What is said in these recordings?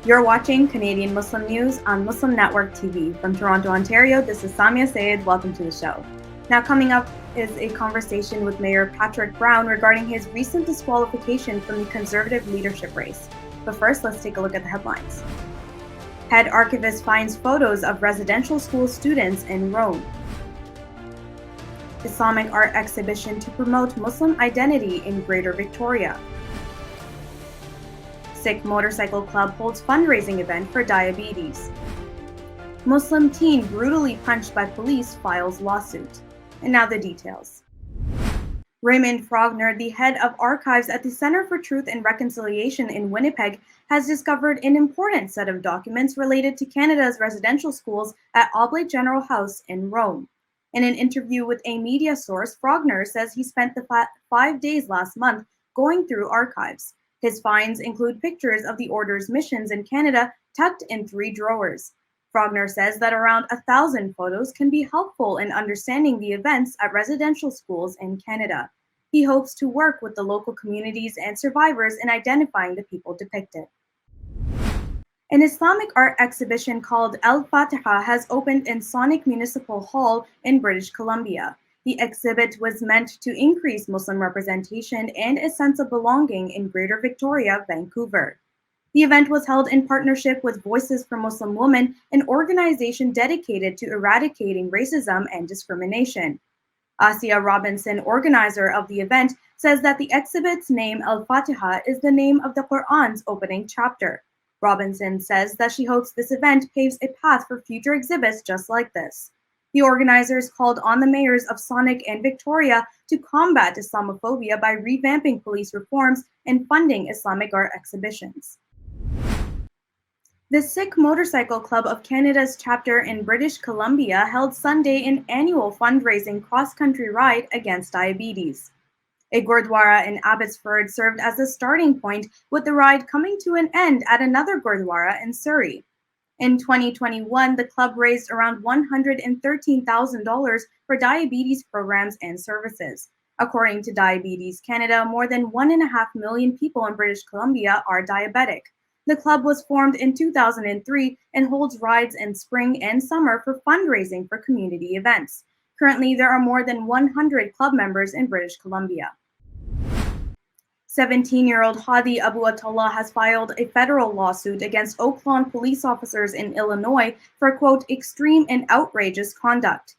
You're watching Canadian Muslim News on Muslim Network TV. From Toronto, Ontario, this is Samia Sayed. Welcome to the show. Now coming up is a conversation with Mayor Patrick Brown regarding his recent disqualification from the Conservative leadership race. But first, let's take a look at the headlines. Head Archivist finds photos of residential school students in Rome. Islamic Art Exhibition to promote Muslim identity in Greater Victoria. Sikh Motorcycle Club holds fundraising event for diabetes. Muslim teen brutally punched by police files lawsuit. And now the details. Raymond Frogner, the head of archives at the Centre for Truth and Reconciliation in Winnipeg, has discovered an important set of documents related to Canada's residential schools at Oblate General House in Rome. In an interview with a media source, Frogner says he spent the 5 days last month going through archives. His finds include pictures of the Order's missions in Canada tucked in 3 drawers. Frogner says that around 1,000 photos can be helpful in understanding the events at residential schools in Canada. He hopes to work with the local communities and survivors in identifying the people depicted. An Islamic art exhibition called El Fatiha has opened in Sonic Municipal Hall in British Columbia. The exhibit was meant to increase Muslim representation and a sense of belonging in Greater Victoria, Vancouver. The event was held in partnership with Voices for Muslim Women, an organization dedicated to eradicating racism and discrimination. Asia Robinson, organizer of the event, says that the exhibit's name, El Fatiha, is the name of the Quran's opening chapter. Robinson says that she hopes this event paves a path for future exhibits just like this. The organizers called on the mayors of Sonic and Victoria to combat Islamophobia by revamping police reforms and funding Islamic art exhibitions. The Sikh Motorcycle Club of Canada's chapter in British Columbia held Sunday an annual fundraising cross-country ride against diabetes. A Gurdwara in Abbotsford served as a starting point, with the ride coming to an end at another Gurdwara in Surrey. In 2021, the club raised around $113,000 for diabetes programs and services. According to Diabetes Canada, more than 1.5 million people in British Columbia are diabetic. The club was formed in 2003 and holds rides in spring and summer for fundraising for community events. Currently, there are more than 100 club members in British Columbia. 17-year-old Hadi Abu Attallah has filed a federal lawsuit against Oak Lawn police officers in Illinois for, quote, extreme and outrageous conduct.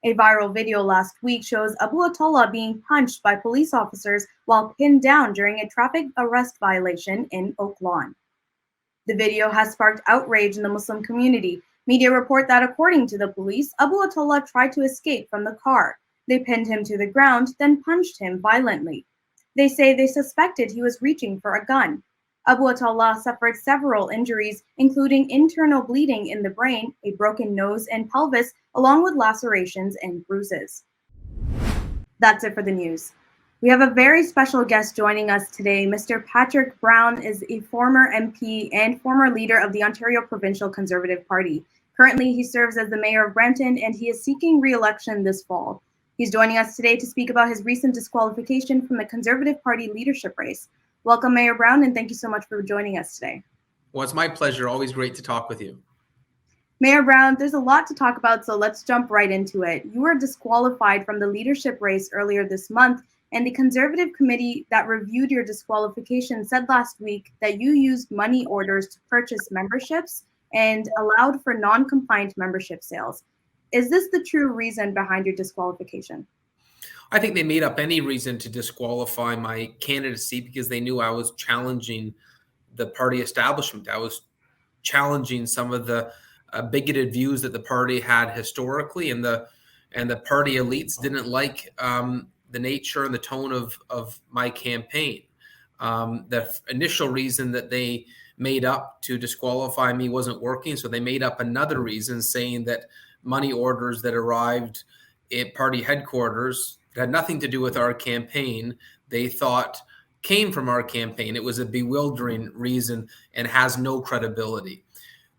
A viral video last week shows Abu Attallah being punched by police officers while pinned down during a traffic arrest violation in Oak Lawn. The video has sparked outrage in the Muslim community. Media report that, according to the police, Abu Attallah tried to escape from the car. They pinned him to the ground, then punched him violently. They say they suspected he was reaching for a gun. Abu Attallah suffered several injuries, including internal bleeding in the brain, a broken nose and pelvis, along with lacerations and bruises. That's it for the news. We have a very special guest joining us today. Mr. Patrick Brown is a former MP and former leader of the Ontario Provincial Conservative Party. Currently, he serves as the mayor of Brampton, and he is seeking re-election this fall. He's joining us today to speak about his recent disqualification from the Conservative Party leadership race. Welcome, Mayor Brown, and thank you so much for joining us today. Well, it's my pleasure. Always great to talk with you. Mayor Brown, there's a lot to talk about, so let's jump right into it. You were disqualified from the leadership race earlier this month, and the Conservative committee that reviewed your disqualification said last week that you used money orders to purchase memberships and allowed for non-compliant membership sales. Is this the true reason behind your disqualification? I think they made up any reason to disqualify my candidacy because they knew I was challenging the party establishment. I was challenging some of the bigoted views that the party had historically, and the party elites didn't like the nature and the tone of my campaign. The initial reason that they made up to disqualify me wasn't working, so they made up another reason, saying that money orders that arrived at party headquarters that had nothing to do with our campaign, they thought came from our campaign. It was a bewildering reason and has no credibility.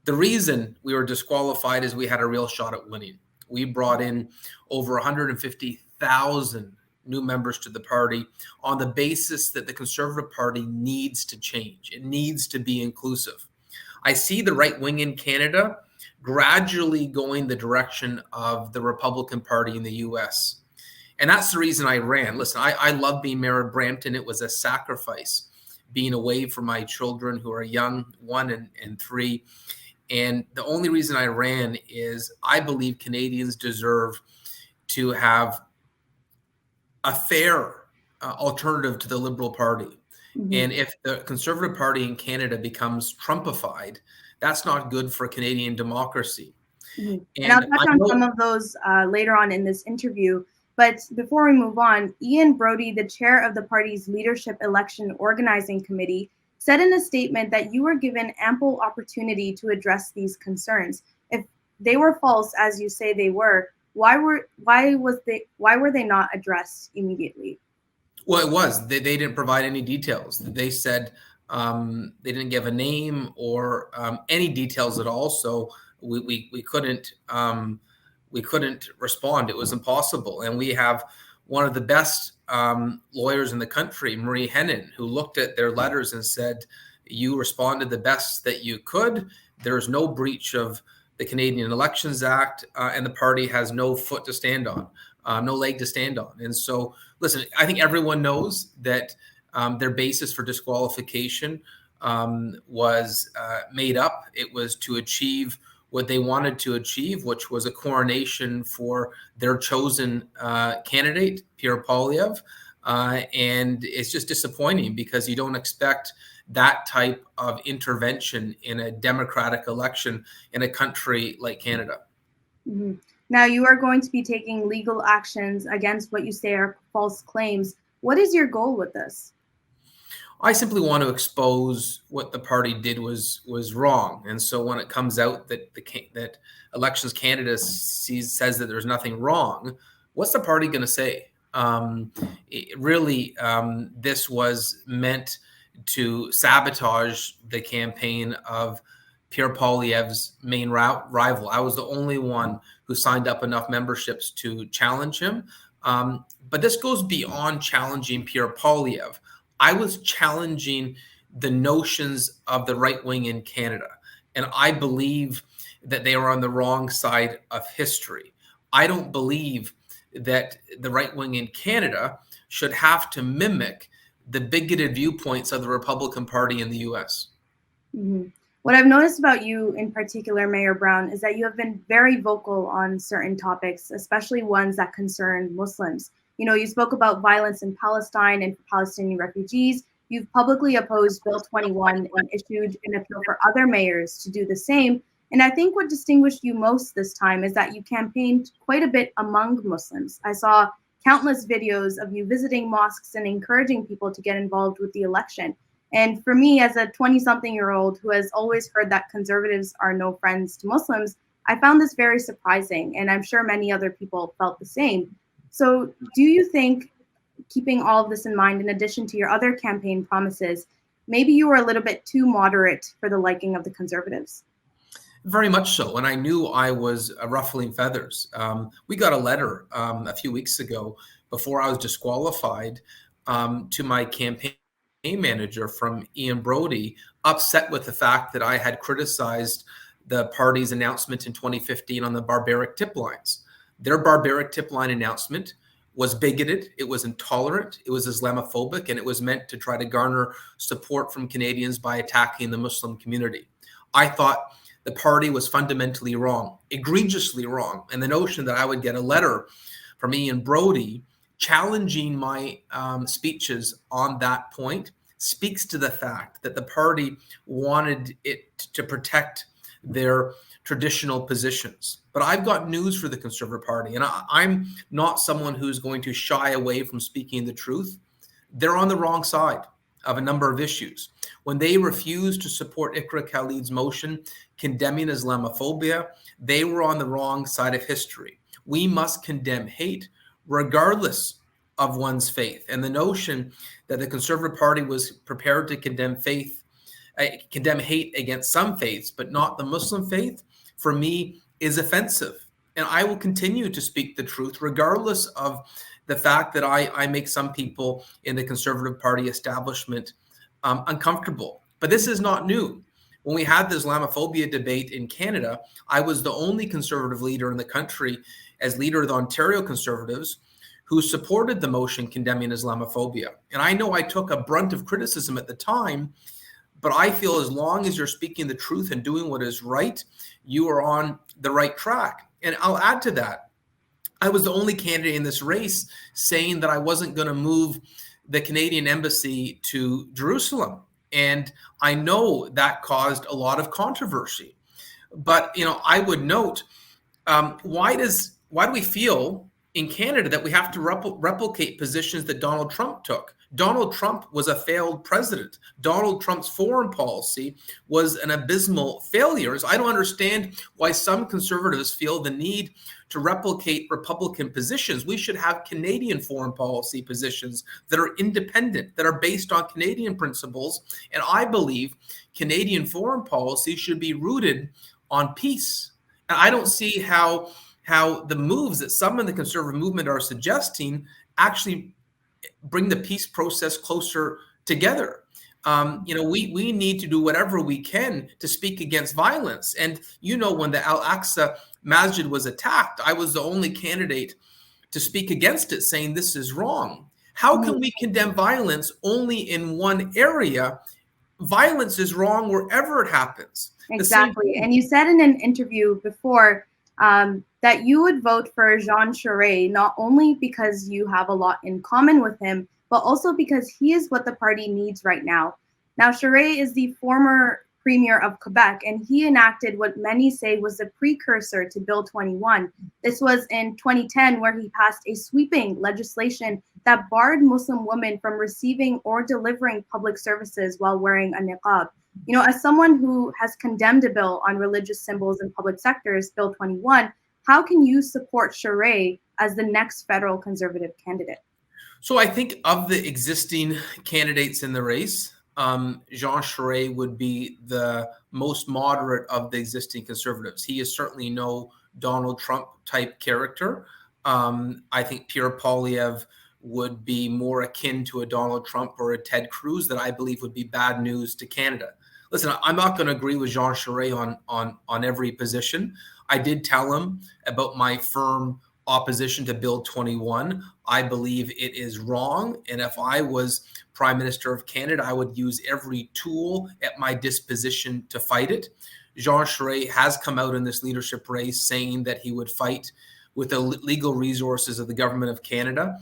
The reason we were disqualified is we had a real shot at winning. We brought in over 150,000 new members to the party on the basis that the Conservative Party needs to change. It needs to be inclusive. I see the right wing in Canada gradually going the direction of the Republican Party in the US. And that's the reason I ran. Listen, I love being mayor of Brampton. It was a sacrifice being away from my children who are young, 1 and 3. And the only reason I ran is I believe Canadians deserve to have a fair alternative to the Liberal Party. And if the Conservative Party in Canada becomes Trumpified, that's not good for Canadian democracy. And I'll touch on some of those later on in this interview. But before we move on, Ian Brodie, the chair of the party's Leadership Election Organizing Committee, said in a statement that you were given ample opportunity to address these concerns. If they were false, as you say they were, why were they not addressed immediately? Well, it was. They didn't provide any details. They said they didn't give a name or any details at all. So we couldn't respond. It was impossible. And we have one of the best lawyers in the country, Marie Henin, who looked at their letters and said, you responded the best that you could. There's no breach of the Canadian Elections Act, and the party has no foot to stand on, no leg to stand on. And so, listen, I think everyone knows that their basis for disqualification was made up. It was to achieve what they wanted to achieve, which was a coronation for their chosen candidate, Pierre Poilievre. And it's just disappointing because you don't expect that type of intervention in a democratic election in a country like Canada. Now, you are going to be taking legal actions against what you say are false claims. What is your goal with this? I simply want to expose what the party did was wrong. And so when it comes out that that Elections Canada says that there's nothing wrong, what's the party going to say? This was meant to sabotage the campaign of Pierre Poilievre's main rival. I was the only one who signed up enough memberships to challenge him. But this goes beyond challenging Pierre Poilievre. I was challenging the notions of the right wing in Canada. And I believe that they are on the wrong side of history. I don't believe that the right wing in Canada should have to mimic the bigoted viewpoints of the Republican Party in the US. What I've noticed about you in particular, Mayor Brown, is that you have been very vocal on certain topics, especially ones that concern Muslims. You spoke about violence in Palestine and for Palestinian refugees. You've publicly opposed Bill 21 and issued an appeal for other mayors to do the same. And I think what distinguished you most this time is that you campaigned quite a bit among Muslims. I saw countless videos of you visiting mosques and encouraging people to get involved with the election. And for me, as a 20-something-year-old who has always heard that conservatives are no friends to Muslims, I found this very surprising, and I'm sure many other people felt the same. So do you think, keeping all of this in mind, in addition to your other campaign promises, maybe you were a little bit too moderate for the liking of the conservatives? Very much so. And I knew I was ruffling feathers. We got a letter a few weeks ago before I was disqualified to my campaign manager from Ian Brodie, upset with the fact that I had criticized the party's announcement in 2015 on the barbaric tip lines. Their barbaric tip line announcement was bigoted, it was intolerant, it was Islamophobic, and it was meant to try to garner support from Canadians by attacking the Muslim community. I thought the party was fundamentally wrong, egregiously wrong. And the notion that I would get a letter from Ian Brodie challenging my speeches on that point speaks to the fact that the party wanted it to protect their traditional positions. But I've got news for the Conservative Party, and I'm not someone who's going to shy away from speaking the truth. They're on the wrong side of a number of issues. When they refused to support Iqra Khalid's motion condemning Islamophobia, they were on the wrong side of history. We must condemn hate regardless of one's faith. And the notion that the Conservative Party was prepared to condemn hate against some faiths, but not the Muslim faith, for me is offensive. And I will continue to speak the truth regardless of the fact that I make some people in the Conservative Party establishment uncomfortable. But this is not new. when we had the Islamophobia debate in Canada, I was the only Conservative leader in the country, as leader of the Ontario Conservatives, who supported the motion condemning Islamophobia. And I know I took a brunt of criticism at the time, but I feel as long as you're speaking the truth and doing what is right, you are on the right track. And I'll add to that, I was the only candidate in this race saying that I wasn't going to move the Canadian embassy to Jerusalem. And I know that caused a lot of controversy. But, I would note, why do we feel in Canada that we have to replicate positions that Donald Trump took? Donald Trump was a failed president. Donald Trump's foreign policy was an abysmal failure. I don't understand why some conservatives feel the need to replicate Republican positions. We should have Canadian foreign policy positions that are independent, that are based on Canadian principles. And I believe Canadian foreign policy should be rooted on peace. And I don't see how the moves that some in the conservative movement are suggesting actually bring the peace process closer together. We need to do whatever we can to speak against violence. And when the Al-Aqsa Masjid was attacked, I was the only candidate to speak against it, saying this is wrong. How can we condemn violence only in one area? Violence is wrong wherever it happens. Exactly. And you said in an interview before that you would vote for Jean Charest, not only because you have a lot in common with him, but also because he is what the party needs right now. Now, Charest is the former premier of Quebec, and he enacted what many say was the precursor to Bill 21. This was in 2010, where he passed a sweeping legislation that barred Muslim women from receiving or delivering public services while wearing a niqab. As someone who has condemned a bill on religious symbols in public sectors, Bill 21, how can you support Charest as the next federal conservative candidate? So I think of the existing candidates in the race, Jean Charest would be the most moderate of the existing conservatives. He is certainly no Donald Trump type character. I think Pierre Poilievre would be more akin to a Donald Trump or a Ted Cruz that I believe would be bad news to Canada. Listen, I'm not going to agree with Jean Charest on every position. I did tell him about my firm opposition to Bill 21. I believe it is wrong. And if I was Prime Minister of Canada, I would use every tool at my disposition to fight it. Jean Charest has come out in this leadership race saying that he would fight with the legal resources of the government of Canada.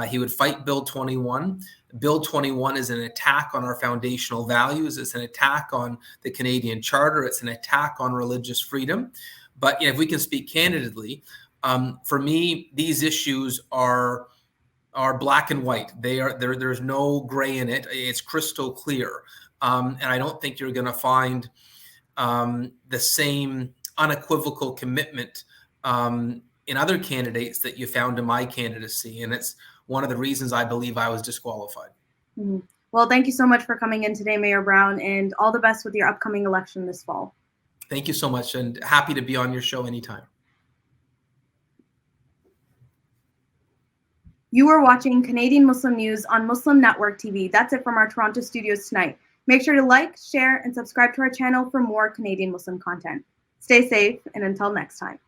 He would fight Bill 21. Bill 21 is an attack on our foundational values. It's an attack on the Canadian Charter. It's an attack on religious freedom. But if we can speak candidly, for me, these issues are black and white. There's no gray in it. It's crystal clear. And I don't think you're going to find the same unequivocal commitment in other candidates that you found in my candidacy. And it's one of the reasons I believe I was disqualified. Mm-hmm. Well, thank you so much for coming in today, Mayor Brown, and all the best with your upcoming election this fall. Thank you so much, and happy to be on your show anytime. You are watching Canadian Muslim News on Muslim Network TV. That's it from our Toronto studios tonight. Make sure to like, share, and subscribe to our channel for more Canadian Muslim content. Stay safe, and until next time.